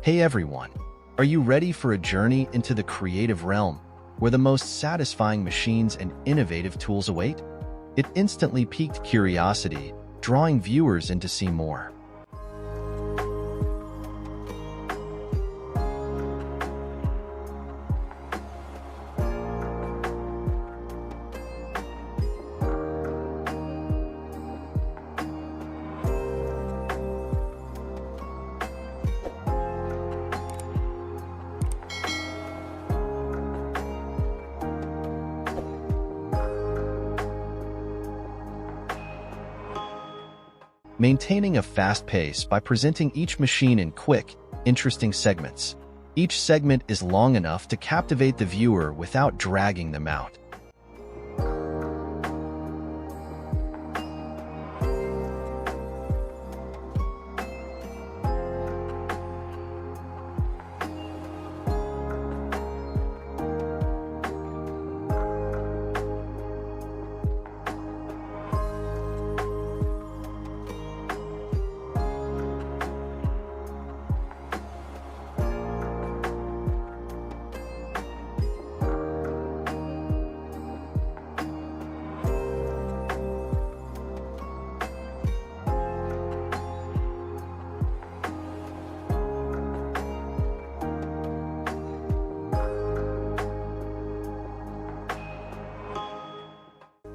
Hey everyone, are you ready for a journey into the creative realm, where the most satisfying machines and innovative tools await? It instantly piqued curiosity, drawing viewers in to see more. Maintaining a fast pace by presenting each machine in quick, interesting segments. Each segment is long enough to captivate the viewer without dragging them out.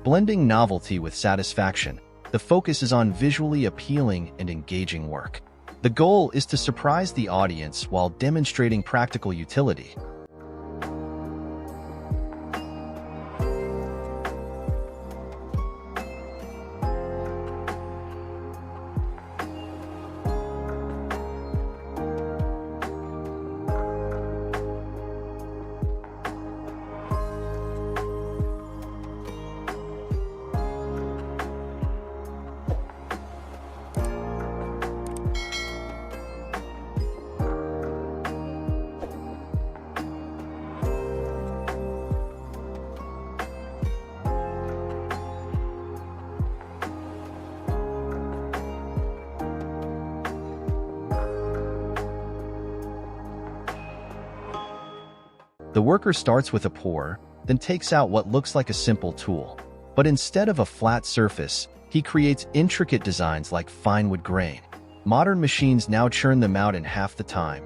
Blending novelty with satisfaction, the focus is on visually appealing and engaging work. The goal is to surprise the audience while demonstrating practical utility. The worker starts with a pour, then takes out what looks like a simple tool. But instead of a flat surface, he creates intricate designs like fine wood grain. Modern machines now churn them out in half the time,